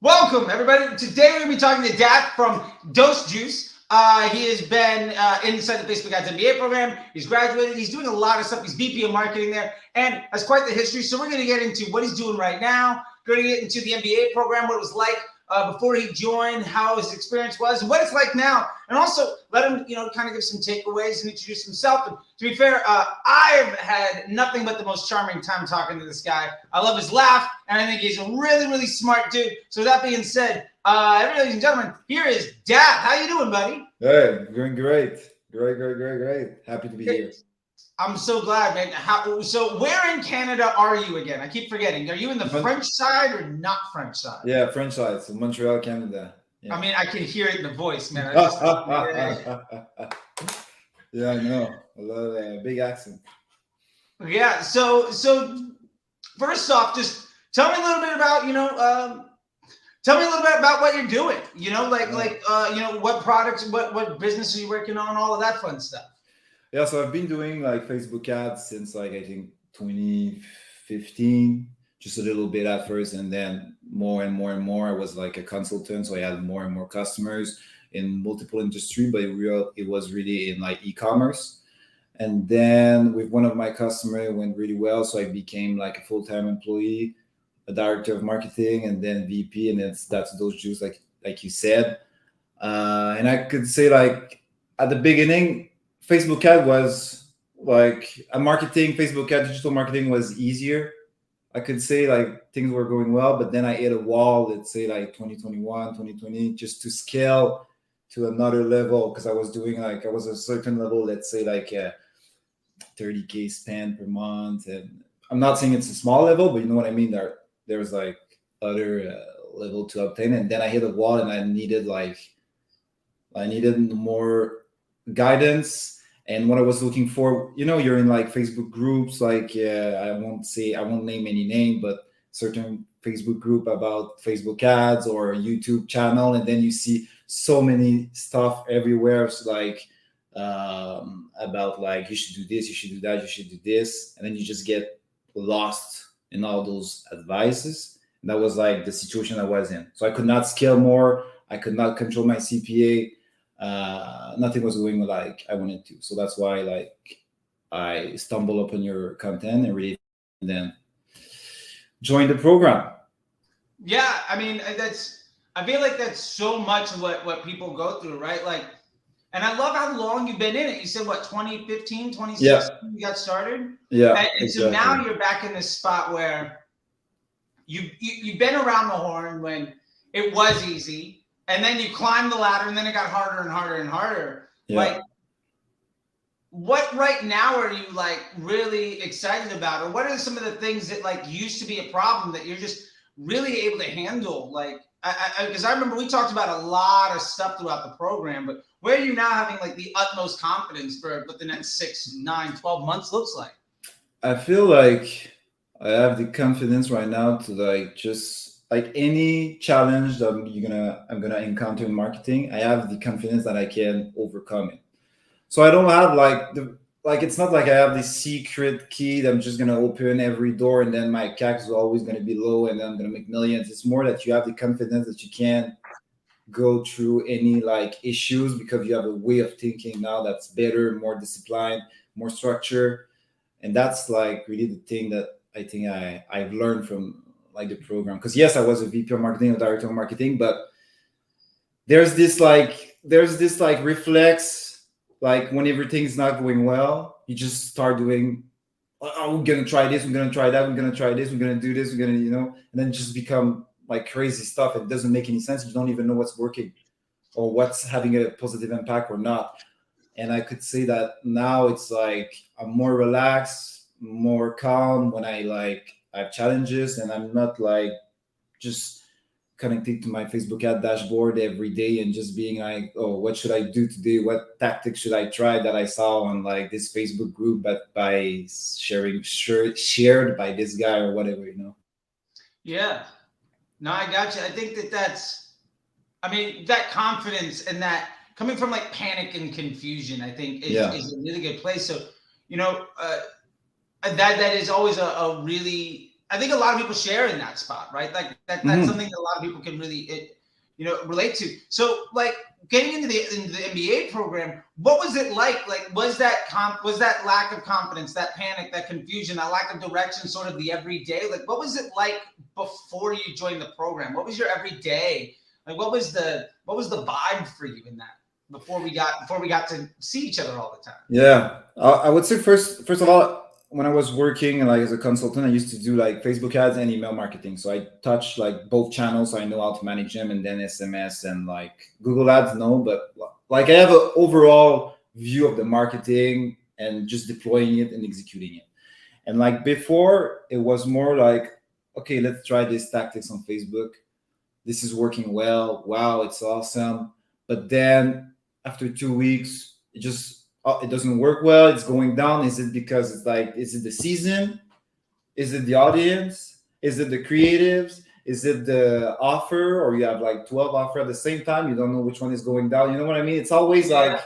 Welcome, everybody. Today we're going to be talking to Dak from Dose Juice. He has been inside the Facebook Ads MBA program. He's graduated. He's doing a lot of stuff. He's VP of marketing there and has quite the history. So we're going to get into what he's doing right now. We're going to get into the MBA program, what it was like before he joined, how his experience was, and what it's like now. And also let him, kind of give some takeaways and introduce himself. And to be fair, I've had nothing but the most charming time talking to this guy. I love his laugh, and I think he's a really, really smart dude. So that being said, ladies and gentlemen, here is Dak. How you doing, buddy? Hey, doing great. Great. Happy to be here. I'm so glad, man. So where in Canada are you again? I keep forgetting. Are you in the French side or not French side? Yeah, French side, so Montreal, Canada. Yeah. I mean, I can hear it in the voice, man. Yeah, I know. I love a big accent. Yeah. So first off, just tell me a little bit about, tell me a little bit about what you're doing. What products, what business are you working on, all of that fun stuff. Yeah, so I've been doing like Facebook ads since I think 2015, just a little bit at first, and then more and more. I was like a consultant, so I had more and more customers in multiple industry, but it was really in like e-commerce. And then with one of my customers, it went really well, so I became like a full-time employee, a director of marketing, and then VP, and that's Dose Juice, like you said. And I could say like at the beginning, Facebook ad was like a marketing, Facebook ad, digital marketing was easier. I could say like things were going well, but then I hit a wall, let's say like 2021, 2020, just to scale to another level. Cause I was a certain level, let's say like a 30K spend per month. And I'm not saying it's a small level, but you know what I mean? There's like other level to obtain. And then I hit a wall and I needed more guidance. And what I was looking for, you're in like Facebook groups, like I won't name any name, but certain Facebook group about Facebook ads or YouTube channel, and then you see so many stuff everywhere. It's like about like you should do this, you should do that, you should do this, and then you just get lost in all those advices. And that was like the situation I was in. So I could not scale more. I could not control my CPA. Nothing was going like I wanted to. So that's why like I stumbled upon your content and then joined the program. Yeah, I mean, I feel like that's so much what people go through, right? Like, and I love how long you've been in it. You said what, 2015, 2016 you got started? Yeah. And exactly. So now you're back in this spot where you've been around the horn when it was easy. And then you climbed the ladder, and then it got harder and harder and harder. Yeah. Like, what right now are you like really excited about, or what are some of the things that like used to be a problem that you're just really able to handle? Like, because I remember we talked about a lot of stuff throughout the program, but where are you now having like the utmost confidence for what the next 6, 9, 12 months looks like? I feel like I have the confidence right now to like just like any challenge that I'm gonna encounter in marketing, I have the confidence that I can overcome it. So I don't have it's not like I have this secret key that I'm just gonna open every door and then my CAC is always gonna be low and then I'm gonna make millions. It's more that you have the confidence that you can go through any like issues because you have a way of thinking now that's better, more disciplined, more structure. And that's like really the thing that I think I've learned from like the program. Because yes, I was a VP of marketing, a director of marketing, but there's this reflex, like when everything's not going well, you just start doing, oh, we're gonna try this, we're gonna try that, we're gonna try this, we're gonna do this, we're gonna, and then just become like crazy stuff. It doesn't make any sense. You don't even know what's working or what's having a positive impact or not. And I could say that now it's like I'm more relaxed, more calm when I have challenges, and I'm not like just connecting to my Facebook ad dashboard every day and just being like, oh, what should I do today? What tactics should I try that I saw on like this Facebook group, but by shared by this guy or whatever, Yeah, no, I got you. I think that confidence and that coming from like panic and confusion, I think is a really good place. So, that is always a really, I think a lot of people share in that spot, right? Like that's something that a lot of people can really, relate to. So like getting into the MBA program, what was it like? Like, was that lack of confidence, that panic, that confusion, that lack of direction, sort of the everyday? Like, what was it like before you joined the program? What was your everyday? Like, what was the vibe for you in that before we got to see each other all the time? Yeah, I would say first of all, when I was working like as a consultant, I used to do like Facebook ads and email marketing. So I touched like both channels. So I know how to manage them, and then SMS and like Google Ads. No, but like I have an overall view of the marketing and just deploying it and executing it. And like before, it was more like, okay, let's try these tactics on Facebook. This is working well. Wow, it's awesome. But then after 2 weeks, it doesn't work well. It's going down. Is it because it's like, is it the season? Is it the audience? Is it the creatives? Is it the offer? Or you have like 12 offer at the same time? You don't know which one is going down. You know what I mean? It's always like,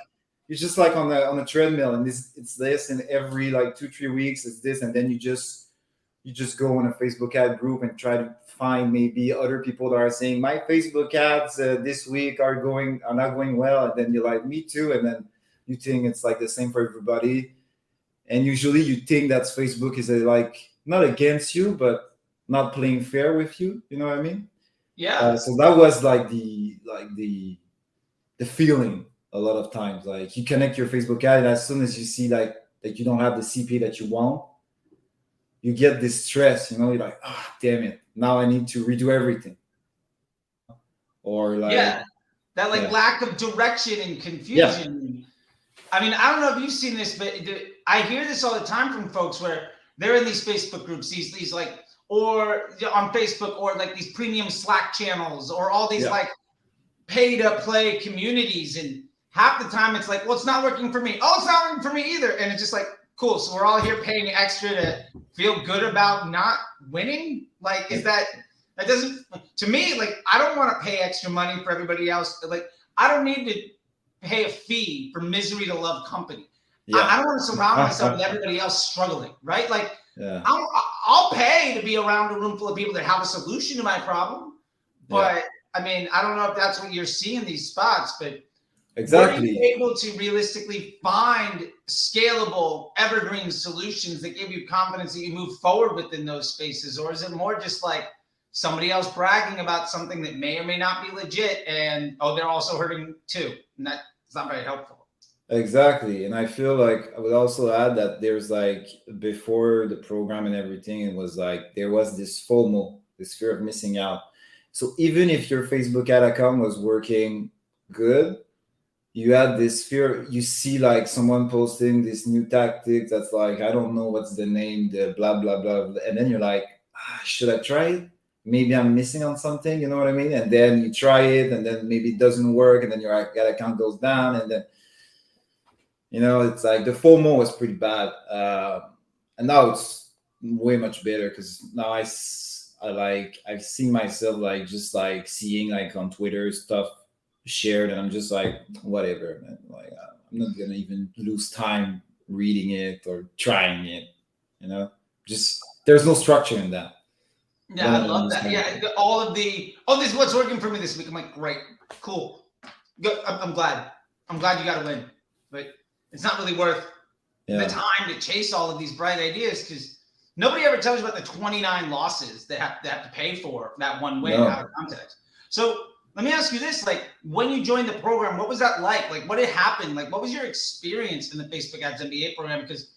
you're just like on a treadmill, and it's this, and every like 2-3 weeks it's this, and then you just go in a Facebook ad group and try to find maybe other people that are saying my Facebook ads this week are not going well, and then you're like, me too, and then you think it's like the same for everybody, and usually you think that Facebook is like not against you, but not playing fair with you. You know what I mean? Yeah. So that was like the feeling a lot of times. Like you connect your Facebook ad, and as soon as you see like that you don't have the CPA that you want, you get this stress. You're like, damn it, now I need to redo everything. Or like that lack of direction and confusion. I mean, I don't know if you've seen this, but I hear this all the time from folks where they're in these Facebook groups, these like, or on Facebook, or like these premium Slack channels, or all these like pay to play communities, and half the time it's like, well, it's not working for me. Oh, it's not working for me either. And it's just like, cool. So we're all here paying extra to feel good about not winning. Like, that doesn't, to me, like, I don't want to pay extra money for everybody else. Like, I don't need to pay a fee for misery to love company. I don't want to surround myself with everybody else struggling, right? Like, I'll pay to be around a room full of people that have a solution to my problem. But I mean, I don't know if that's what you're seeing in these spots, but exactly. Were you able to realistically find scalable, evergreen solutions that give you confidence that you move forward within those spaces? Or is it more just like somebody else bragging about something that may or may not be legit, and they're also hurting too? And that's not very helpful. Exactly. And I feel like I would also add that there's like, before the program and everything, it was like there was this FOMO, this fear of missing out. So even if your Facebook ad account was working good, you had this fear. You see like someone posting this new tactic that's like, I don't know what's the name, the blah blah blah, and then you're like, should I try it? Maybe I'm missing on something. You know what I mean? And then you try it, and then maybe it doesn't work, and then your ad account goes down, and then it's like the FOMO was pretty bad, and now it's way much better, because now I've seen myself like just like seeing like on Twitter stuff shared, and I'm just like, whatever, man. Like, I'm not gonna even lose time reading it or trying it. Just there's no structure in that. Yeah, I love that. Yeah, this is what's working for me this week. I'm like, great, cool, good. I'm glad you got to win, but it's not really worth the time to chase all of these bright ideas, because nobody ever tells you about the 29 losses they have to pay for that one win out of context. So let me ask you this: like, when you joined the program, what was that like? Like, what had happened? Like, what was your experience in the Facebook Ads MBA program? Because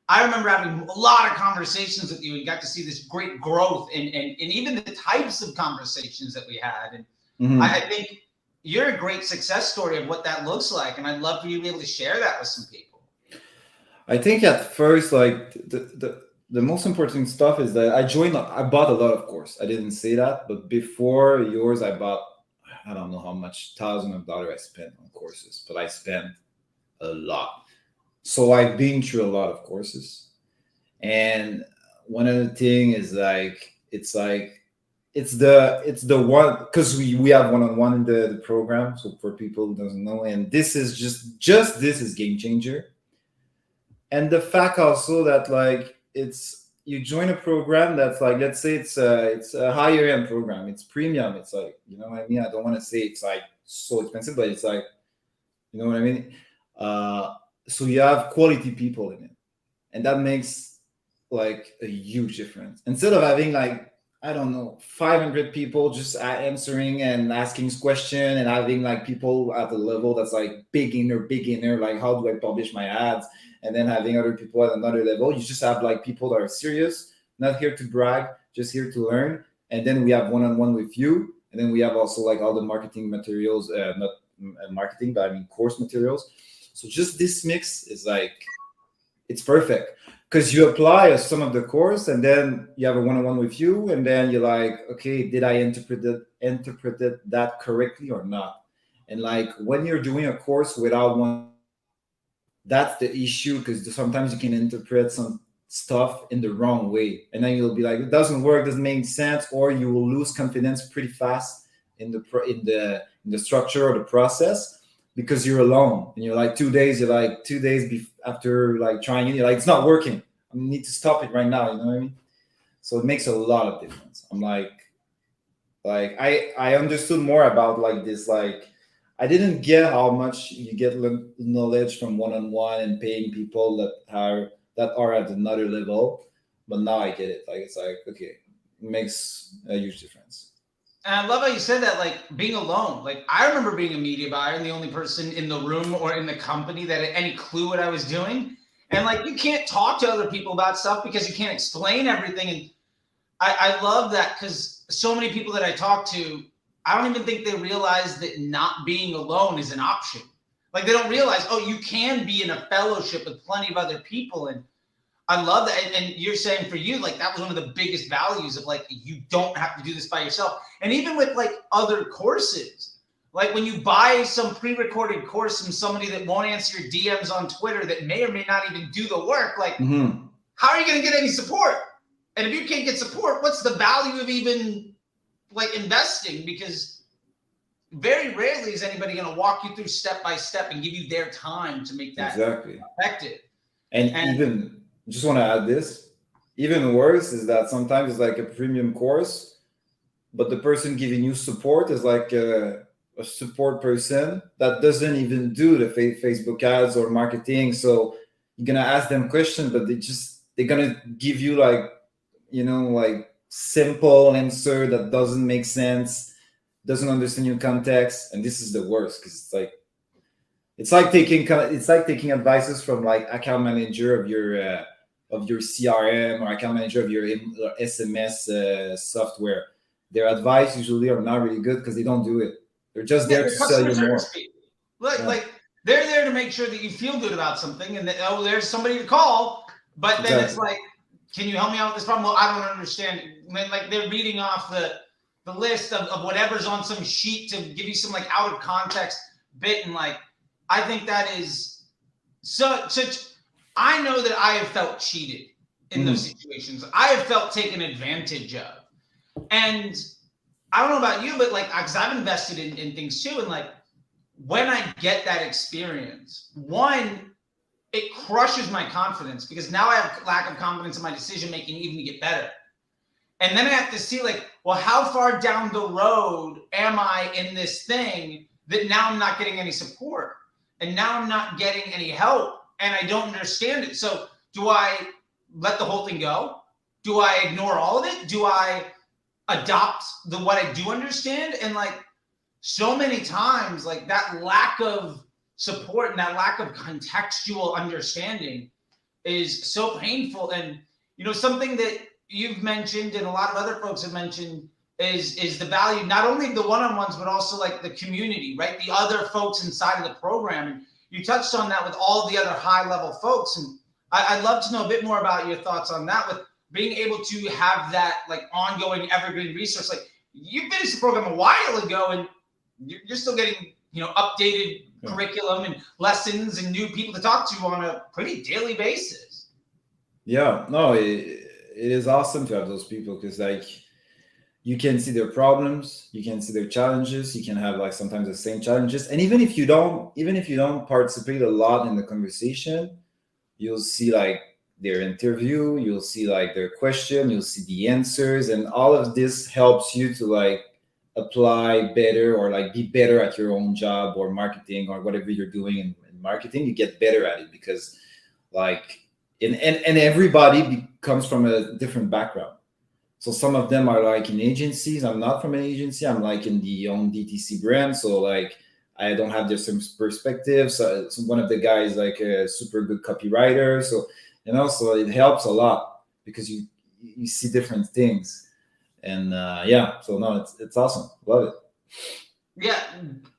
I remember having a lot of conversations with you, and got to see this great growth and even the types of conversations that we had. And I think you're a great success story of what that looks like. And I'd love for you to be able to share that with some people. I think at first, like the most important stuff is that I bought a lot of course. I didn't say that, but before yours, I bought, I don't know how much thousands of dollars I spent on courses, but I spent a lot. So I've been through a lot of courses. And one of the things is like, it's the one, because we have one-on-one in the program. So for people who doesn't know, and this is just this is game changer. And the fact also that like it's you join a program that's like, let's say it's a higher end program, it's premium, it's like, you know what I mean? I don't want to say it's like so expensive, but it's like, you know what I mean? So you have quality people in it, and that makes like a huge difference. Instead of having like, I don't know, 500 people just answering and asking question, and having like people at the level that's like beginner, like how do I publish my ads, and then having other people at another level. You just have like people that are serious, not here to brag, just here to learn. And then we have one-on-one with you, and then we have also like all the marketing materials, not marketing, but I mean course materials. So just this mix is like, it's perfect, because you apply some of the course, and then you have a one-on-one with you, and then you're like, okay, did I interpreted that correctly or not? And like when you're doing a course without one, that's the issue, because sometimes you can interpret some stuff in the wrong way, and then you'll be like, it doesn't work, doesn't make sense, or you will lose confidence pretty fast in the structure or the process, because you're alone, and you're like 2 days, after like trying it, you're like, it's not working, I need to stop it right now, you know what I mean? So it makes a lot of difference. I'm like I understood more about like this, like I didn't get how much you get knowledge from one-on-one and paying people that are at another level, but now I get it. Like it's like, okay, it makes a huge difference. And I love how you said that, like being alone. Like I remember being a media buyer and the only person in the room or in the company that had any clue what I was doing. And like you can't talk to other people about stuff because you can't explain everything. And I love that, because so many people that I talk to, I don't even think they realize that not being alone is an option. Like they don't realize, oh, you can be in a fellowship with plenty of other people. And I love that. And you're saying for you, like that was one of the biggest values of like, you don't have to do this by yourself. And even with like other courses, like when you buy some pre-recorded course from somebody that won't answer your DMs on Twitter, that may or may not even do the work, like how are you going to get any support? And if you can't get support, what's the value of even like investing? Because very rarely is anybody going to walk you through step by step and give you their time to make that Exactly. effective. And even just want to add this, even worse is that sometimes it's like a premium course, but the person giving you support is like a support person that doesn't even do the Facebook ads or marketing. So you're gonna ask them questions, but they're gonna give you like, you know, like simple answer that doesn't make sense, doesn't understand your context, and this is the worst, because it's like taking advices from like account manager of your CRM, or account manager of your SMS software. Their advice usually are not really good because they don't do it. They're just there to sell you more. Like they're there to make sure that you feel good about something, and that, oh, there's somebody to call. But then it's like, can you help me out with this problem? Well, I don't understand. When like they're reading off the list of whatever's on some sheet to give you some like out of context bit, and like I think that is such. I know that I have felt cheated in those situations. I have felt taken advantage of. And I don't know about you, but like, because I've invested in things too. And like, when I get that experience, one, it crushes my confidence, because now I have lack of confidence in my decision making even to get better. And then I have to see like, well, how far down the road am I in this thing that now I'm not getting any support, and now I'm not getting any help, and I don't understand it. So do I let the whole thing go? Do I ignore all of it? Do I adopt what I do understand? And like so many times, like that lack of support and that lack of contextual understanding is so painful. And you know, something that you've mentioned and a lot of other folks have mentioned is the value, not only of the one-on-ones, but also like the community, right? The other folks inside of the program. And you touched on that with all the other high-level folks. And I'd love to know a bit more about your thoughts on that, with being able to have that like ongoing evergreen resource. Like you finished the program a while ago, and you're still getting, you know, updated curriculum and lessons and new people to talk to on a pretty daily basis. Yeah, no, it is awesome to have those people, because like you can see their problems, you can see their challenges, you can have like sometimes the same challenges, and even if you don't participate a lot in the conversation, you'll see like their interview, you'll see like their question, you'll see the answers, and all of this helps you to like apply better or like be better at your own job or marketing or whatever you're doing in marketing. You get better at it because like and everybody comes from a different background. So some of them are like in agencies. I'm not from an agency. I'm like in the own DTC brand. So like I don't have the same perspective. So one of the guys like a super good copywriter. So so it helps a lot because you see different things. And so no, it's awesome. Love it. Yeah,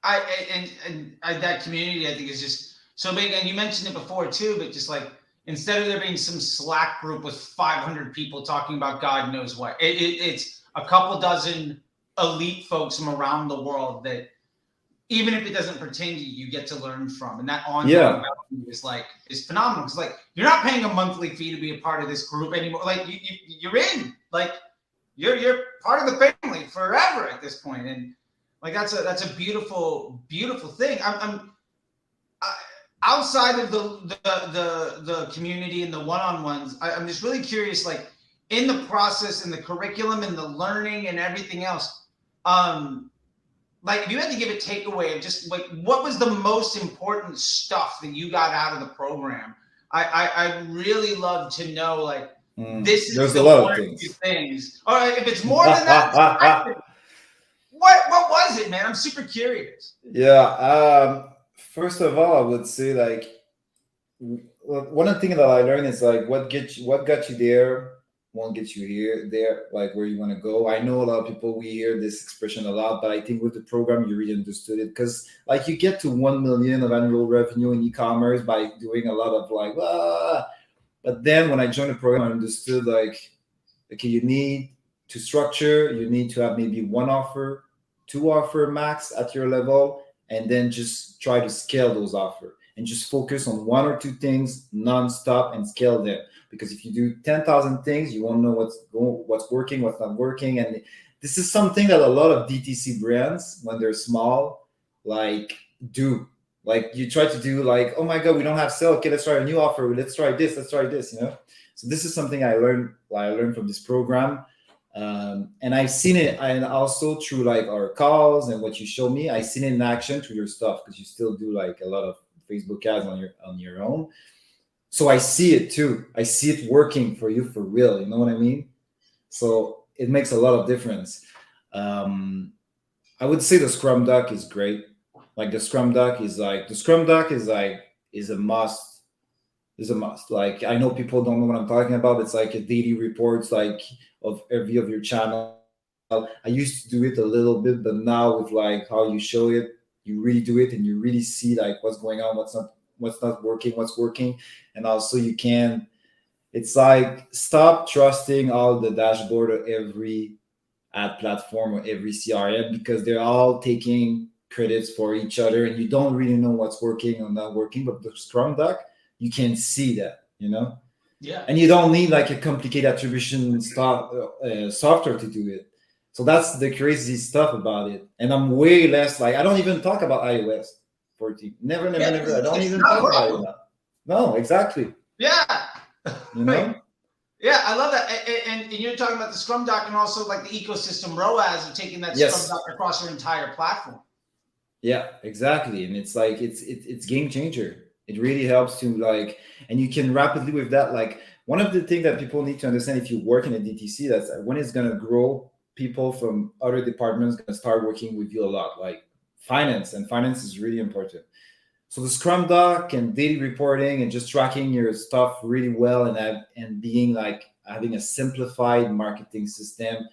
that community I think is just so big, and you mentioned it before too. But just like instead of there being some Slack group with 500 people talking about God knows what, it's a couple dozen elite folks from around the world that even if it doesn't pertain to you, you get to learn from, and that ongoing value is phenomenal. It's like you're not paying a monthly fee to be a part of this group anymore. Like you're in, like you're part of the family forever at this point, and like that's a beautiful thing. I'm outside of the community and the one-on-ones. I'm just really curious, like in the process and the curriculum and the learning and everything else. Like if you had to give a takeaway of just like what was the most important stuff that you got out of the program, I'd really love to know. Like this is there's the a lot one of or two things. things. Or if it's more than that, what was it, man? I'm super curious. Yeah. First of all, I would say like one of the things that I learned is like what got you there won't get you there, like where you want to go. I know a lot of people, we hear this expression a lot, but I think with the program you really understood it because like you get to 1 million of annual revenue in e-commerce by doing a lot of like but then when I joined the program, I understood like, okay, you need to structure, you need to have maybe one offer, two offer max at your level, and then just try to scale those offers and just focus on one or two things nonstop and scale them. Because if you do 10,000 things, you won't know what's working, what's not working. And this is something that a lot of DTC brands, when they're small, like do. Like you try to do like, oh my God, we don't have sale. Okay, let's try a new offer. Let's try this. So this is something I learned from this program. And I've seen it, and also through like our calls and what you show me, I've seen it in action through your stuff because you still do like a lot of Facebook ads on your own. So I see it too. I see it working for you for real. You know what I mean? So it makes a lot of difference. I would say the Scrum Doc is great. Like the Scrum Doc is a must. Is a must. Like I know people don't know what I'm talking about. It's like a daily reports like of every of your channel. I used to do it a little bit, but now with like how you show it, you really do it and you really see like what's going on, what's not working, what's working. And also it's like stop trusting all the dashboard of every ad platform or every CRM because they're all taking credits for each other and you don't really know what's working or not working. But the Scrum Doc, you can see that, Yeah. And you don't need like a complicated attribution software to do it. So that's the crazy stuff about it. And I'm way less like, I don't even talk about iOS 14. Never. I don't even talk about it now. No, exactly. Yeah. Yeah, I love that. And you're talking about the Scrum Doc and also like the ecosystem ROAS of taking that Scrum Doc across your entire platform. Yeah, exactly. And it's like, it's game changer. It really helps to like, and you can rapidly with that. Like one of the things that people need to understand if you work in a DTC, that's when it's going to grow, people from other departments going to start working with you a lot, like finance, and finance is really important. So the Scrum Doc and daily reporting and just tracking your stuff really well and being like having a simplified marketing system,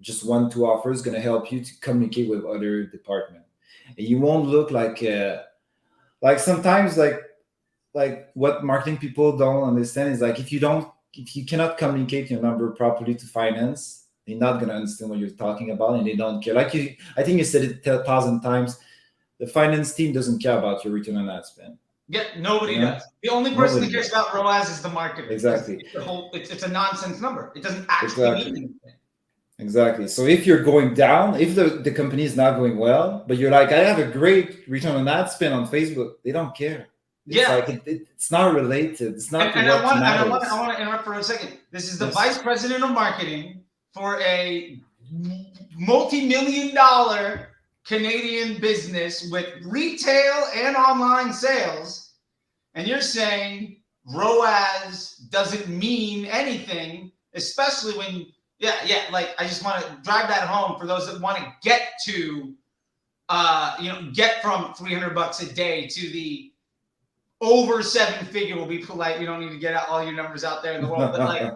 just 1-2 offers is going to help you to communicate with other departments. And you won't look like sometimes like what marketing people don't understand is like if you cannot communicate your number properly to finance, they're not going to understand what you're talking about and they don't care. Like I think you said it 1,000 times. The finance team doesn't care about your return on ad spend. Yeah, nobody does. The only person that cares about ROAS is the marketer. Exactly. It's a nonsense number. It doesn't actually mean anything. Exactly. So if you're going down, if the company is not going well, but you're like, I have a great return on ad spend on Facebook, they don't care. It's Yeah. like it's not related. It's not And what matters. I want to interrupt for a second. This is the Yes. vice president of marketing for a multi-million-dollar Canadian business with retail and online sales, and you're saying ROAS doesn't mean anything, especially when, like, I just want to drive that home for those that want to get to, get from $300 a day to the over 7-figure. Will be polite. You don't need to get out all your numbers out there in the world, but like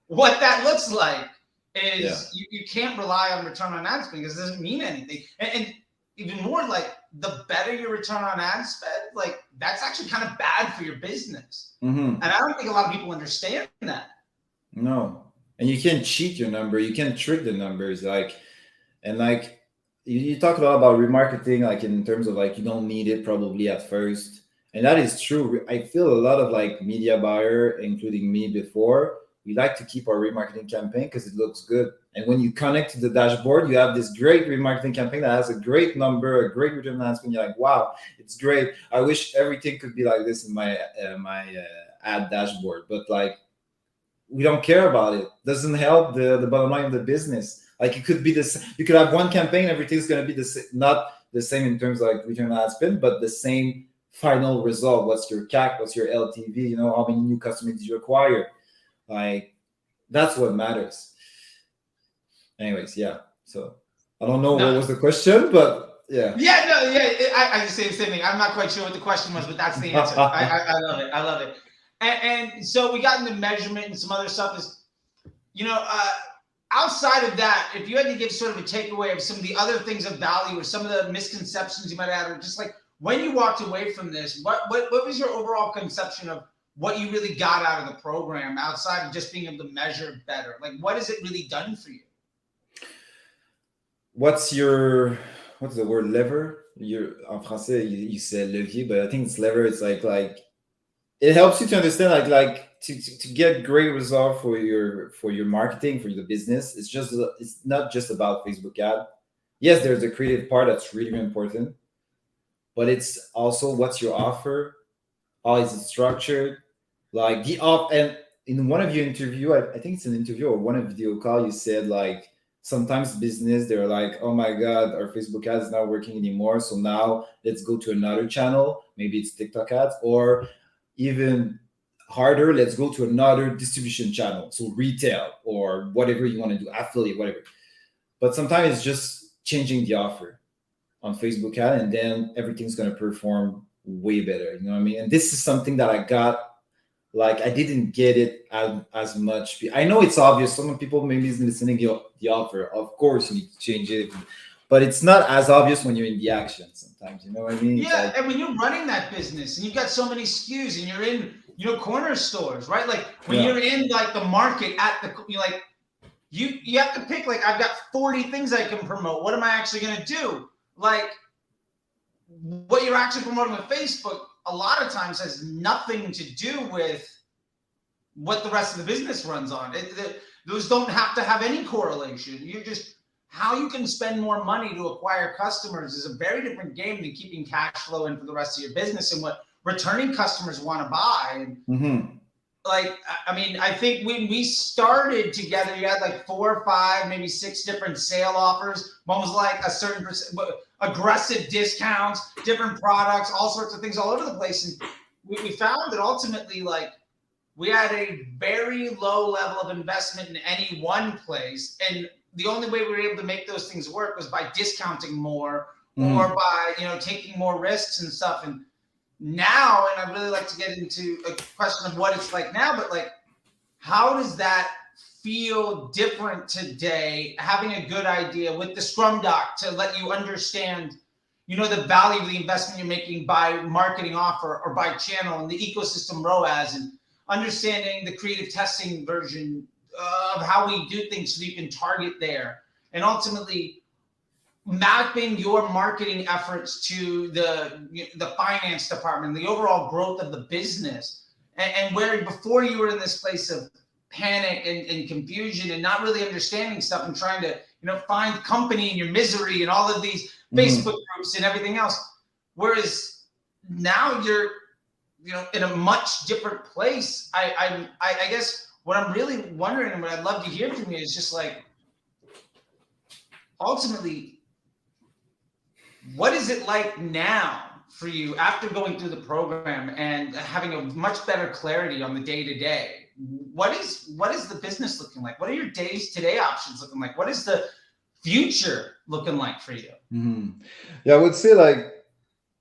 what that looks like is you can't rely on return on ad spend because it doesn't mean anything. And even more, like, the better your return on ad spend, like, that's actually kind of bad for your business. And I don't think a lot of people understand that. No, and you can't cheat your number. You can't trick the numbers. You talk a lot about remarketing, like in terms of like you don't need it probably at first, and that is true. I feel a lot of like media buyer, including me before, we like to keep our remarketing campaign because it looks good. And when you connect to the dashboard, you have this great remarketing campaign that has a great number, a great return on ad spend. You're like, wow, it's great. I wish everything could be like this in my ad dashboard. But like, we don't care about it. Doesn't help the bottom line of the business. Like, it could be this. You could have one campaign, everything's going to be not the same in terms of like return on ad spend, but the same final result. What's your CAC? What's your LTV? How many new customers did you acquire? Like, that's what matters. Anyways, yeah. So I don't know what was the question, but yeah. I just say the same thing. I'm not quite sure what the question was, but that's the answer. I love it. I love it. And so we got into measurement and some other stuff. Is outside of that, if you had to give sort of a takeaway of some of the other things of value or some of the misconceptions you might have, or just like when you walked away from this, what was your overall conception of what you really got out of the program outside of just being able to measure better? Like, what has it really done for you? What's the word lever? En français, you said levier, but I think it's lever. It's like it helps you to understand like to get great result for your marketing, for the business. It's not just about Facebook ad. Yes, there's the creative part that's really important, but it's also what's your offer, how is it structured, like and in one of your interview, I think it's an interview or one of video call, you said like sometimes business, they're like, oh my God, our Facebook ads is not working anymore. So now let's go to another channel. Maybe it's TikTok ads, or even harder, let's go to another distribution channel. So retail or whatever you want to do, affiliate, whatever. But sometimes it's just changing the offer on Facebook ad, and then everything's going to perform way better. You know what I mean? And this is something that I got. Like, I didn't get it as much. I know it's obvious. Some people maybe is listening to the offer. Of course, you need to change it. But it's not as obvious when you're in the action sometimes. You know what I mean? Yeah, and when you're running that business and you've got so many SKUs and you're in, corner stores, right? Like when you're in like the market you have to pick, like, I've got 40 things I can promote. What am I actually going to do? Like, what you're actually promoting with Facebook a lot of times has nothing to do with what the rest of the business runs on. Those don't have to have any correlation. How you can spend more money to acquire customers is a very different game than keeping cash flow in for the rest of your business and what returning customers want to buy. Like, I mean, I think when we started together, you had like 4 or 5, maybe 6 different sale offers. One was like a certain aggressive discounts, different products, all sorts of things all over the place. And we found that ultimately, like, we had a very low level of investment in any one place. And the only way we were able to make those things work was by discounting more or by, taking more risks and stuff. And now, and I'd really like to get into a question of what it's like now, but like, how does that feel different today, having a good idea with the Scrum Doc to let you understand, the value of the investment you're making by marketing offer or by channel and the ecosystem ROAS, and understanding the creative testing version of how we do things so that you can target there, and ultimately mapping your marketing efforts to the finance department, the overall growth of the business, and where before you were in this place of panic and confusion and not really understanding stuff and trying to find company in your misery and all of these Facebook groups and everything else, whereas now in a much different place. I guess what I'm really wondering, and what I'd love to hear from you, is just like, ultimately, what is it like now for you after going through the program and having a much better clarity on the day to day? What is the business looking like? What are your days today options looking like? What is the future looking like for you? Yeah, I would say like,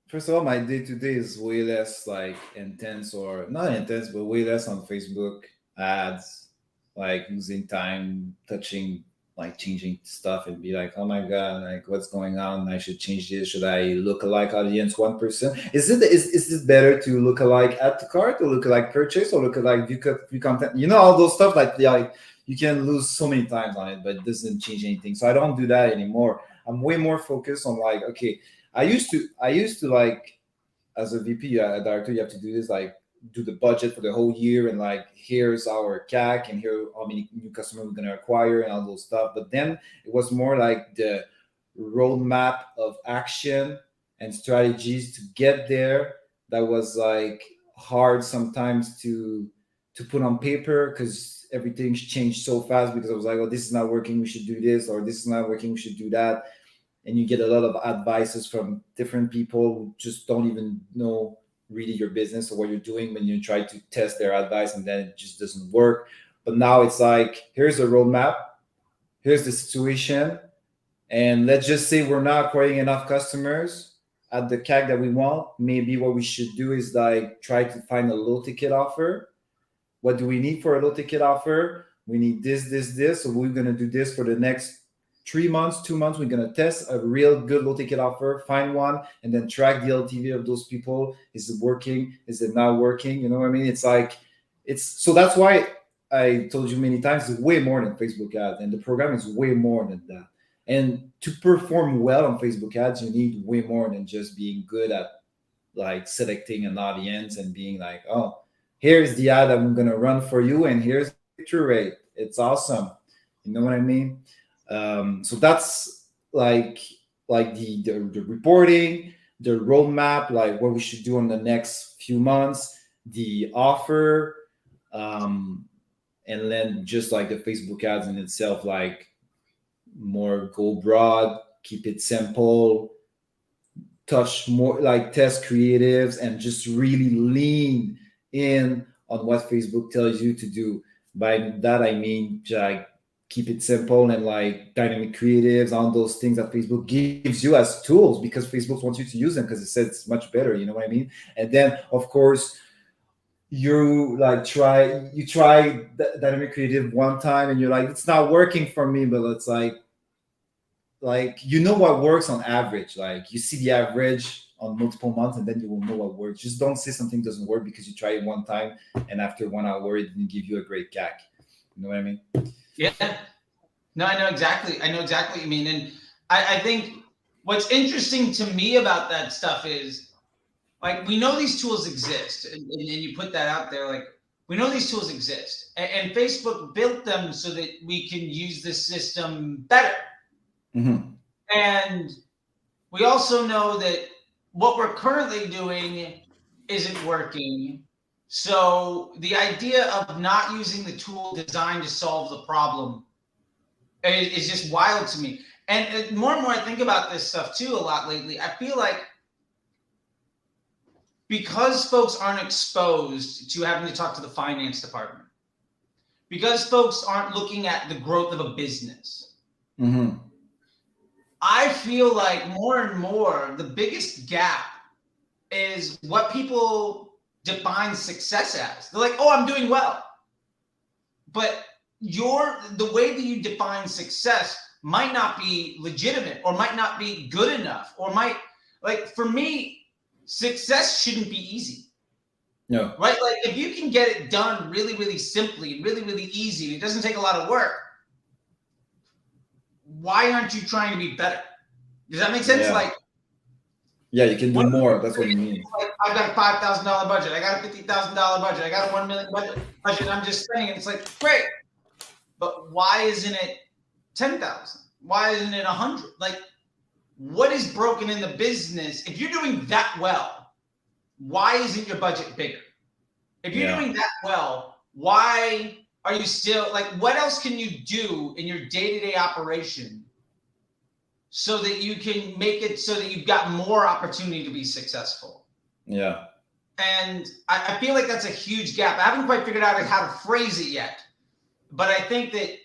first of all, my day to day is way less like intense, or not intense, but way less on Facebook ads, like losing time touching, like changing stuff and be like, oh my god, like what's going on? I should change this. Should I look alike audience 1%? Is this better to look alike add to cart, or look alike purchase, or look alike view content? All those stuff, like you can lose so many times on it, but it doesn't change anything. So I don't do that anymore. I'm way more focused on like, okay, I used to like, as a VP, a director, you have to do this, like do the budget for the whole year, and like here's our CAC, and here how many new customers we're gonna acquire, and all those stuff. But then it was more like the roadmap of action and strategies to get there. That was like hard sometimes to put on paper, because everything's changed so fast, because I was like, oh, this is not working, we should do this, or this is not working, we should do that. And you get a lot of advices from different people who just don't even know really your business or what you're doing, when you try to test their advice, and then it just doesn't work. But now it's like, here's a roadmap, here's the situation, and let's just say we're not acquiring enough customers at the CAC that we want. Maybe what we should do is like try to find a low ticket offer. What do we need for a low ticket offer? We need this. So we're going to do this for the next 3 months, 2 months. We're going to test a real good low ticket offer, find one, and then track the LTV of those people. Is it working? Is it not working? You know what I mean? It's like, so that's why I told you many times, it's way more than Facebook ads, and the program is way more than that. And to perform well on Facebook ads, you need way more than just being good at like selecting an audience and being like, oh, here's the ad I'm going to run for you, and here's the click-through rate. It's awesome. You know what I mean? So that's like the reporting, the roadmap, like what we should do in the next few months, the offer, and then just like the Facebook ads in itself, like more go broad, keep it simple, touch more, like test creatives, and just really lean in on what Facebook tells you to do. By that I mean like keep it simple, and like dynamic creatives, all those things that Facebook gives you as tools, because Facebook wants you to use them, because it says it's much better. You know what I mean? And then of course you like try dynamic creative one time, and you're like, it's not working for me, but it's like what works on average. Like you see the average on multiple months, and then you will know what works. Just don't say something doesn't work because you try it one time and after 1 hour it didn't give you a great CAC. You know what I mean? Yeah. No, I know exactly what you mean. And I think what's interesting to me about that stuff is, like, we know these tools exist, and you put that out there, like, we know these tools exist, and Facebook built them so that we can use the system better. Mm-hmm. And we also know that what we're currently doing isn't working. So the idea of not using the tool designed to solve the problem is just wild to me. And more and more I think about this stuff too a lot lately. I feel like because folks aren't exposed to having to talk to the finance department, because folks aren't looking at the growth of a business, mm-hmm. I feel like more and more the biggest gap is what people define success as. They're like, oh, I'm doing well. But the way that you define success might not be legitimate, or might not be good enough, or for me, success shouldn't be easy. No. Right? Like if you can get it done really, really simply, really, really easy, and it doesn't take a lot of work, why aren't you trying to be better? Does that make sense? Yeah. Like, yeah, you can do more. That's what you mean. Like, I've got a $5,000 budget. I got a $50,000 budget. I got a $1 million budget. I'm just saying, it's like, great. But why isn't it 10,000? Why isn't it 100? Like, what is broken in the business? If you're doing that well, why isn't your budget bigger? If you're Yeah. doing that well, why are you still like, what else can you do in your day-to-day operation so that you can make it so that you've got more opportunity to be successful? Yeah. And I feel like that's a huge gap. I haven't quite figured out how to phrase it yet, but I think that,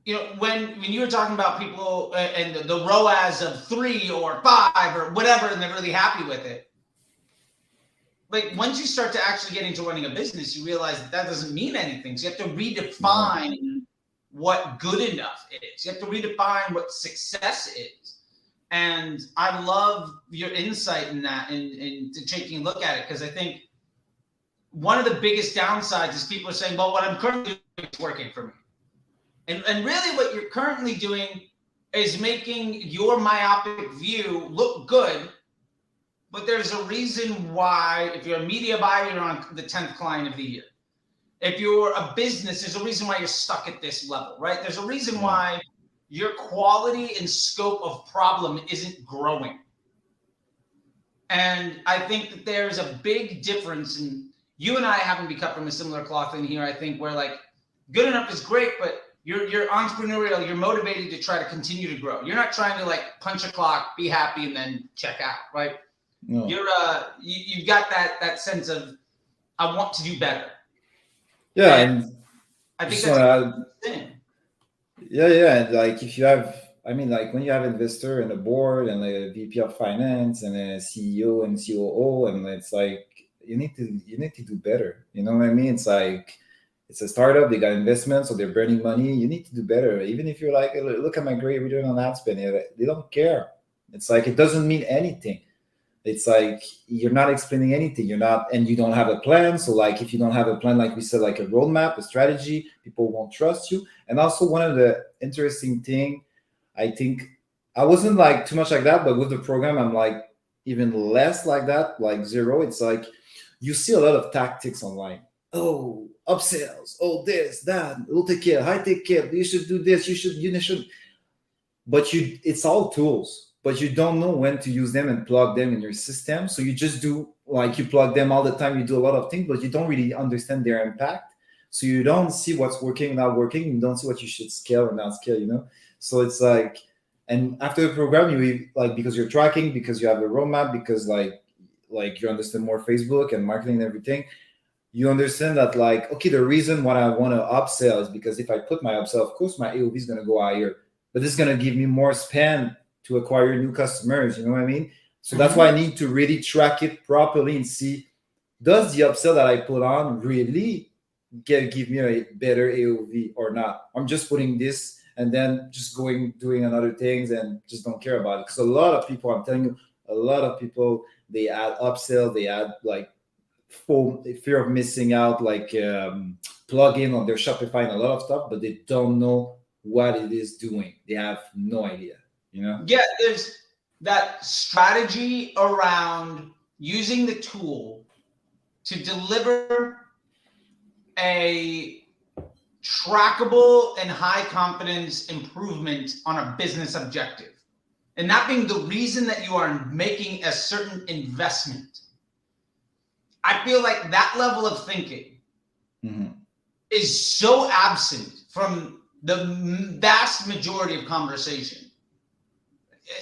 you know, when you were talking about people and the ROAS of 3 or 5 or whatever, and they're really happy with it. Like once you start to actually get into running a business, you realize that doesn't mean anything. So you have to redefine what good enough is. You have to redefine what success is. And I love your insight in that and taking a look at it, because I think one of the biggest downsides is people are saying, well, what I'm currently doing is working for me. And really what you're currently doing is making your myopic view look good. But there's a reason why, if you're a media buyer, you're on the 10th client of the year. If you're a business, there's a reason why you're stuck at this level, right? There's a reason why your quality and scope of problem isn't growing. And I think that there's a big difference, and you and I happen to be cut from a similar cloth in here, I think, where like good enough is great, but you're entrepreneurial, you're motivated to try to continue to grow. You're not trying to like punch a clock, be happy, and then check out, right? No. You've got that sense of, I want to do better. Yeah, and I think that's a thing. Yeah. Like if you have, I mean, like when you have investor and a board and a VP of finance and a CEO and COO, and it's like you need to do better. You know what I mean? It's like it's a startup, they got investments, so they're burning money. You need to do better. Even if you're like, look at my great return on ad spend, they don't care. It's like it doesn't mean anything. It's like you're not explaining anything. And you don't have a plan. So like if you don't have a plan, like we said, like a roadmap, a strategy, people won't trust you. And also one of the interesting thing, I think I wasn't like too much like that, but with the program, I'm like even less like that, like zero. It's like you see a lot of tactics online. Oh, upsells. Oh, this, that, low ticket, high ticket. You should do this. You should. But it's all tools. But you don't know when to use them and plug them in your system. So you just do like you plug them all the time. You do a lot of things, but you don't really understand their impact. So you don't see what's working, not working. You don't see what you should scale or not scale, you know? So it's like, and after the program, you like, because you're tracking, because you have a roadmap, because like you understand more Facebook and marketing and everything, you understand that like, okay, the reason why I want to upsell is because if I put my upsell, of course, my AOV is going to go higher, but this is going to give me more spend to acquire new customers, you know what I mean? So that's why I need to really track it properly and see, does the upsell that I put on really give me a better AOV or not? I'm just putting this and then just doing another things and just don't care about it. Because a lot of people, I'm telling you, a lot of people, they add upsell, they add like fear of missing out, like plug-in on their Shopify and a lot of stuff, but they don't know what it is doing. They have no idea. You know? Yeah, there's that strategy around using the tool to deliver a trackable and high confidence improvement on a business objective. And that being the reason that you are making a certain investment. I feel like that level of thinking is so absent from the vast majority of conversation.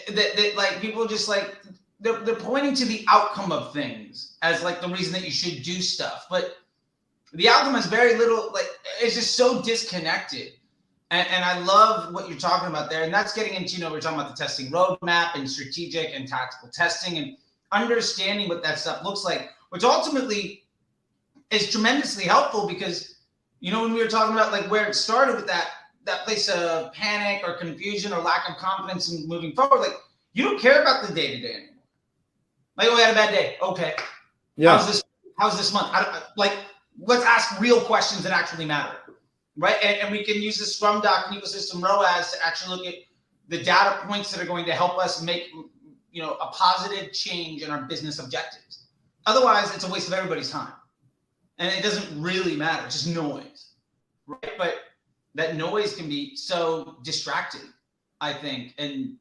That like people just like they're pointing to the outcome of things as like the reason that you should do stuff, but the outcome has very little, like it's just so disconnected. And I love what you're talking about there, and that's getting into, you know, we're talking about the testing roadmap and strategic and tactical testing and understanding what that stuff looks like, which ultimately is tremendously helpful because, you know, when we were talking about like where it started with that place of panic or confusion or lack of confidence in moving forward, like you don't care about the day-to-day anymore. Like, oh, we had a bad day. Okay. Yeah. How's this month? Like, let's ask real questions that actually matter, right? And we can use the Scrum Doc and Ecosystem ROAS to actually look at the data points that are going to help us make, you know, a positive change in our business objectives. Otherwise, it's a waste of everybody's time. And it doesn't really matter. It's just noise, right? But that noise can be so distracting, I think. And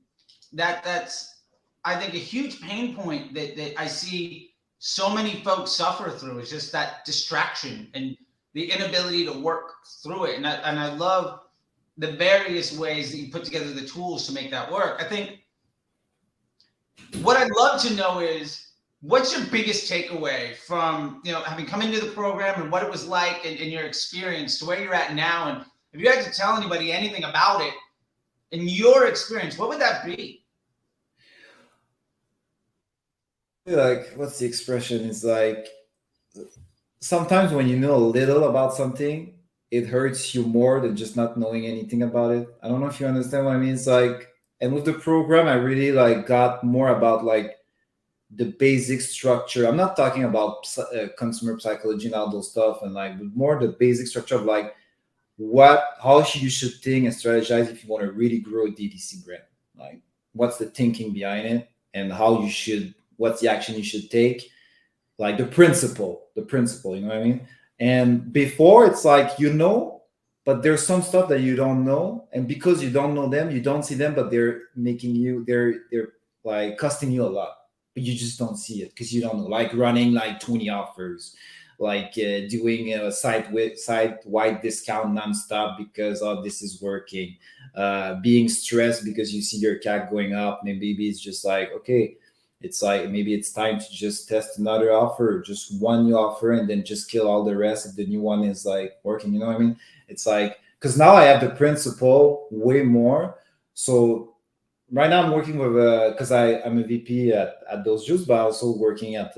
that's, I think, a huge pain point that I see so many folks suffer through is just that distraction and the inability to work through it. And I love the various ways that you put together the tools to make that work. I think what I'd love to know is, what's your biggest takeaway from, having come into the program and what it was like in your experience to where you're at now? And if you had to tell anybody anything about it in your experience, what would that be? Like, what's the expression? It's like, sometimes when you know a little about something, it hurts you more than just not knowing anything about it. I don't know if you understand what I mean. It's like, and with the program, I really like got more about like the basic structure. I'm not talking about consumer psychology and all those stuff, and like more the basic structure of like how you should think and strategize if you want to really grow a DTC brand. Like, what's the thinking behind it, and what's the action you should take, like the principle, you know what I mean? And before, it's like, but there's some stuff that you don't know, and because you don't know them, you don't see them, but they're like costing you a lot, but you just don't see it because you don't know. Like running like 20 offers, like doing a site-wide discount nonstop because this is working, being stressed because you see your CAC going up. Maybe it's just like, okay, it's like maybe it's time to just test another offer, just one new offer, and then just kill all the rest if the new one is like working. You know what I mean? It's like, because now I have the principle way more. So right now I'm working with because I'm a VP at Those Juice, but also working at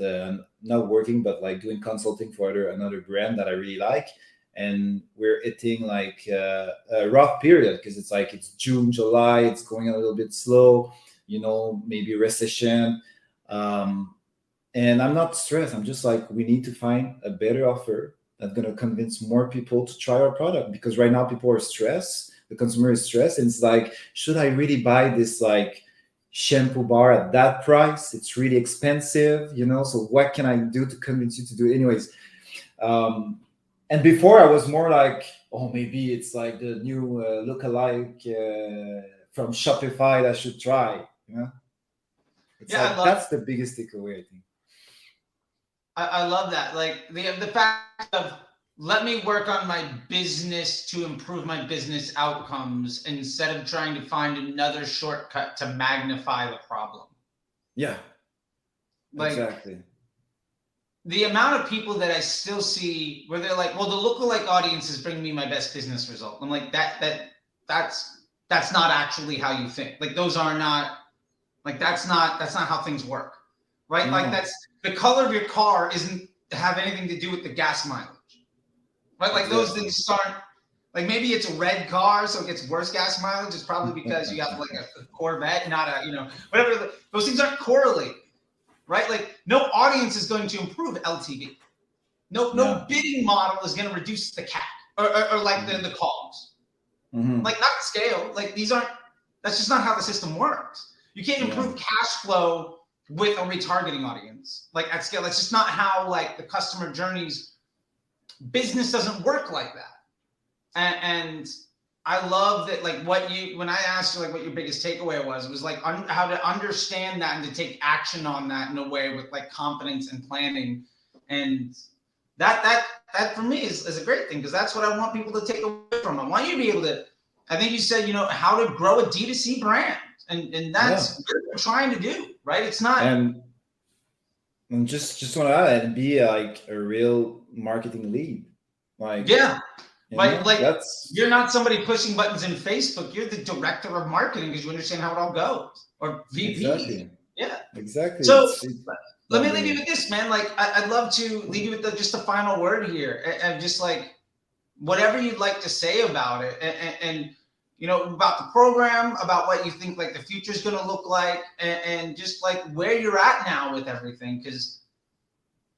not working, but like doing consulting for another brand that I really like. And we're hitting like a rough period because it's June, July, it's going a little bit slow, maybe recession. And I'm not stressed. I'm just like, we need to find a better offer that's going to convince more people to try our product, because right now people are stressed. The consumer is stressed. And it's like, should I really buy this like shampoo bar at that price? It's really expensive, so what can I do to convince you to do it? Anyways, and before I was more like, oh, maybe it's like the new lookalike from Shopify that I should try, It's like, that's the biggest takeaway, I think. I love that. Like the fact of, let me work on my business to improve my business outcomes instead of trying to find another shortcut to magnify the problem. Yeah, like, exactly. The amount of people that I still see where they're like, well, the lookalike audience is bringing me my best business result. I'm like, that's not actually how you think. Like, those are not, like, that's not how things work, right? No. Like, that's the color of your car isn't have anything to do with the gas mileage, right? Like, those things aren't, like, maybe it's a red car, so it gets worse gas mileage. It's probably because you got like a Corvette, not a, whatever. Those things aren't correlated, right? Like, no audience is going to improve LTV. No bidding model is going to reduce the CAC or like the calls. Mm-hmm. Like, not scale. Like, that's just not how the system works. You can't improve cash flow with a retargeting audience, like, at scale. That's just not how, like, the customer journeys, business doesn't work like that. And I love that, like, when I asked you, like, what your biggest takeaway was like how to understand that and to take action on that in a way with, like, confidence and planning. And that for me is a great thing, because that's what I want people to take away from. I want you to be able to, I think you said, how to grow a D2C brand. And that's what we're trying to do, right? It's not. And just want to add, and be like a real marketing lead. Like, you're not somebody pushing buttons in Facebook. You're the director of marketing because you understand how it all goes. Or VP. Exactly. Yeah. Exactly. So let me leave you with this, man. Like, I'd love to leave you with just a final word here, and just like whatever you'd like to say about it, and about the program, about what you think like the future is going to look like, and just like where you're at now with everything. Because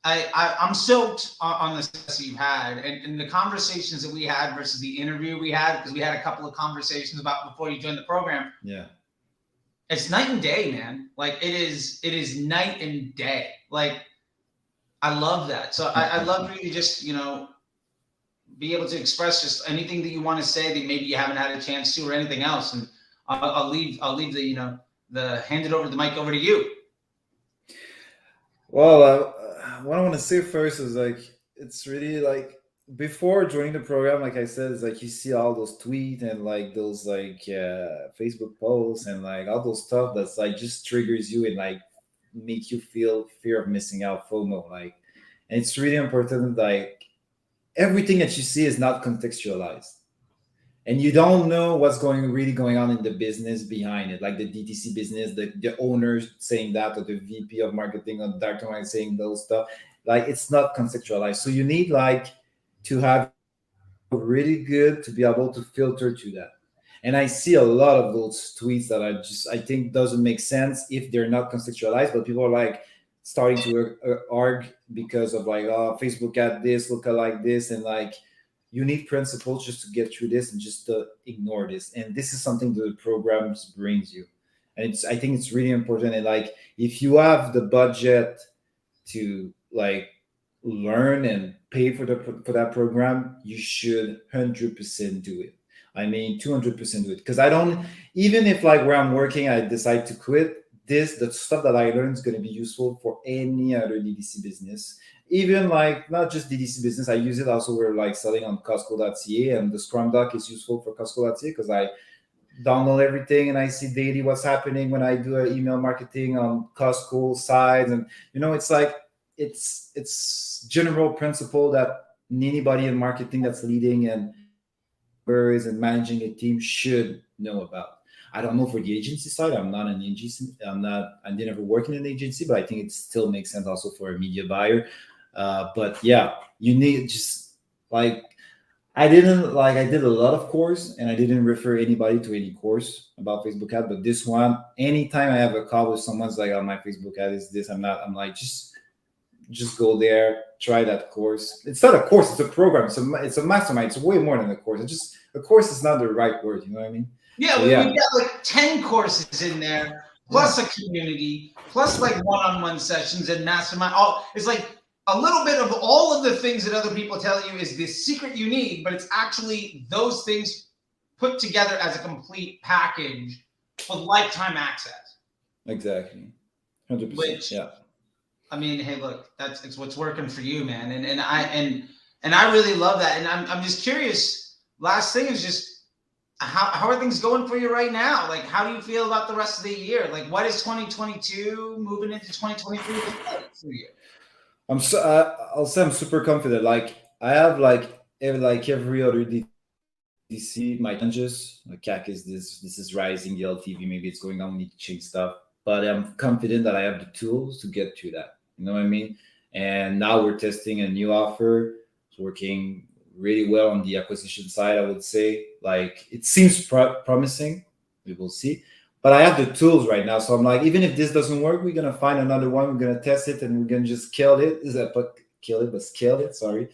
I'm stoked on the success you've had, and the conversations that we had versus the interview we had, because we had a couple of conversations about before you joined the program. Yeah. It's night and day, man. Like, it is night and day. Like, I love that. So I'd love for you to just, be able to express just anything that you want to say that maybe you haven't had a chance to, or anything else. And I'll leave the, hand it over the mic over to you. Well, what I want to say first is like it's really like before joining the program, like I said, it's like you see all those tweets and like those like Facebook posts and like all those stuff that's like just triggers you and like make you feel fear of missing out, FOMO. Like, and it's really important. Like everything that you see is not contextualized, and you don't know what's going on in the business behind it, like the DTC business, the owners saying that, or the VP of marketing or the director of marketing saying those stuff. Like it's not contextualized, so you need like to have really good to be able to filter to that. And I see a lot of those tweets that are just I think doesn't make sense if they're not contextualized, but people are like starting to argue because of like, oh, Facebook at this, look like this, and like you need principles just to get through this and just to ignore this. And this is something that the programs brings you. And it's I think it's really important. And like if you have the budget to like learn and pay for that program, you should 100% do it. I mean 200% do it. Because I don't, even if like where I'm working I decide to quit, the stuff that I learned is going to be useful for any other DDC business. Even like not just DDC business, I use it also where like selling on Costco.ca, and the Scrum Doc is useful for Costco.ca because I download everything and I see daily what's happening when I do an email marketing on Costco sides. And it's like it's general principle that anybody in marketing that's leading and managing a team should know about. I don't know for the agency side. I'm not an agency. I didn't ever work in an agency, but I think it still makes sense also for a media buyer. But yeah, you need just like I did a lot of course, and I didn't refer anybody to any course about Facebook ad. But this one, anytime I have a call with someone's like, "Oh, my Facebook ad is this," I'm like, just go there, try that course. It's not a course; it's a program. It's a mastermind. It's way more than a course. A course is not the right word. You know what I mean? Yeah, So, we've got like 10 courses in there, plus a community, plus like one-on-one sessions and mastermind. It's like a little bit of all of the things that other people tell you is the secret you need, but it's actually those things put together as a complete package with lifetime access. Exactly. 100%. Which, yeah. I mean, hey, look, it's what's working for you, man. And I really love that. And I'm just curious. Last thing is just how are things going for you right now? Like, how do you feel about the rest of the year? Like, what is 2022 moving into 2023 for you? I'll say I'm super confident. Like I have like every other DC, my challenges. Like CAC is this is rising, the LTV maybe it's going down, we need to change stuff. But I'm confident that I have the tools to get through that. You know what I mean? And now we're testing a new offer. It's working really well on the acquisition side, I would say. Like it seems promising. We will see. But I have the tools right now. So I'm like, even if this doesn't work, we're going to find another one. We're going to test it and we're going to just scale it. Scale it. Sorry.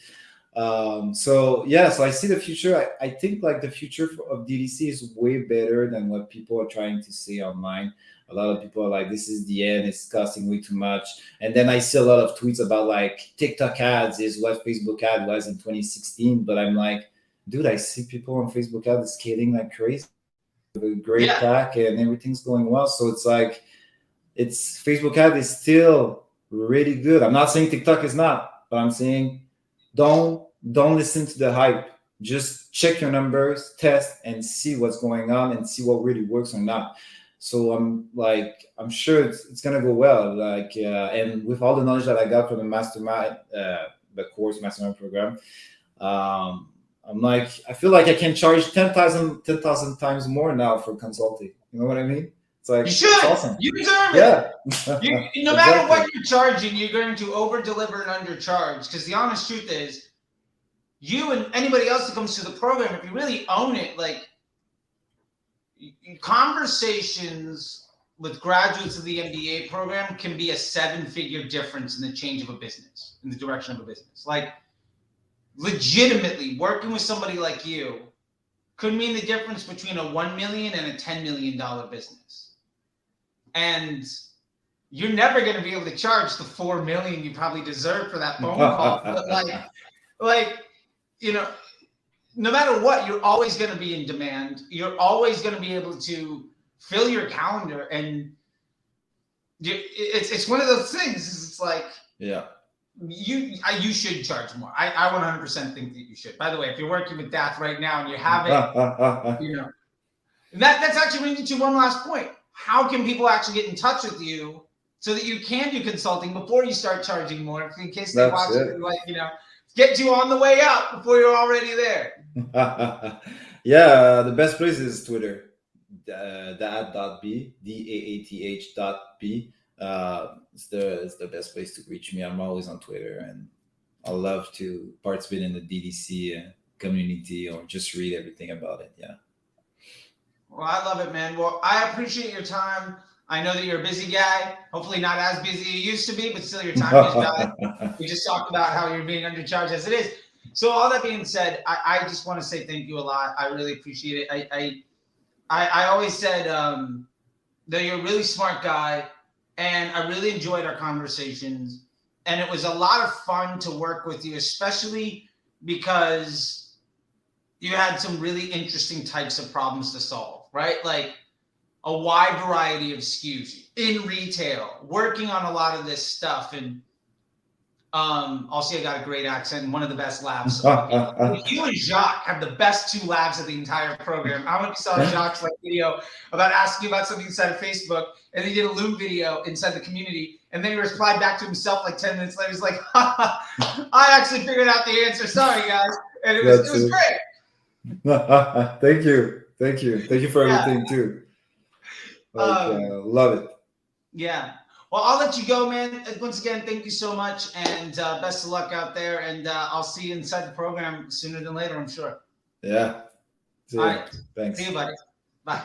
So I see the future. I think like the future of DDC is way better than what people are trying to say online. A lot of people are like, this is the end. It's costing way too much. And then I see a lot of tweets about like TikTok ads is what Facebook ad was in 2016. But I'm like, dude, I see people on Facebook ads scaling like crazy. A great CAC and everything's going well. So it's like, it's Facebook ad is still really good. I'm not saying TikTok is not, but I'm saying don't listen to the hype. Just check your numbers, test, and see what's going on and see what really works or not. So I'm sure it's gonna go well. Like and with all the knowledge that I got from the mastermind, the course mastermind program, I'm like, I feel like I can charge 10,000 times more now for consulting. You know what I mean? It's like, you should. It's awesome. You deserve it. No matter what you're charging, you're going to over deliver and undercharge. Because the honest truth is, you and anybody else that comes to the program, if you really own it, like conversations with graduates of the MBA program can be a 7-figure difference in the change of a business, in the direction of a business. Like, legitimately working with somebody like you could mean the difference between a $1 million and a $10 million business. And you're never going to be able to charge the $4 million you probably deserve for that phone call. But no matter what, you're always going to be in demand. You're always going to be able to fill your calendar. And it's one of those things. It's like, you should charge more. I 100% think that you should. By the way, if you're working with Dath right now and you haven't, that's actually brings me to one last point. How can people actually get in touch with you so that you can do consulting before you start charging more, in case they watch it, like, get you on the way up before you're already there? Yeah, the best place is Twitter. Dad.b, DAATH.b. It's the best place to reach me. I'm always on Twitter, and I love to participate in the DDC community or just read everything about it. Yeah. Well, I love it, man. Well, I appreciate your time. I know that you're a busy guy. Hopefully not as busy as you used to be, but still your time is valuable. We just talked about how you're being undercharged as it is. So all that being said, I just want to say thank you a lot. I really appreciate it. I always said that you're a really smart guy, and I really enjoyed our conversations. And it was a lot of fun to work with you, especially because you had some really interesting types of problems to solve, right? Like a wide variety of SKUs in retail, working on a lot of this stuff. And also, you got a great accent and one of the best laughs. You and Jacques have the best two laughs of the entire program. I don't know if you saw Jacques' video about asking about something inside of Facebook, and he did a Loom video inside the community, and then he replied back to himself like 10 minutes later. He's like, I actually figured out the answer. Sorry, guys. And it was great. Thank you for everything too. Love it. Yeah. Well, I'll let you go, man. Once again, thank you so much, and best of luck out there. And I'll see you inside the program sooner than later, I'm sure. Yeah. All right. Thanks. See you, buddy. Bye.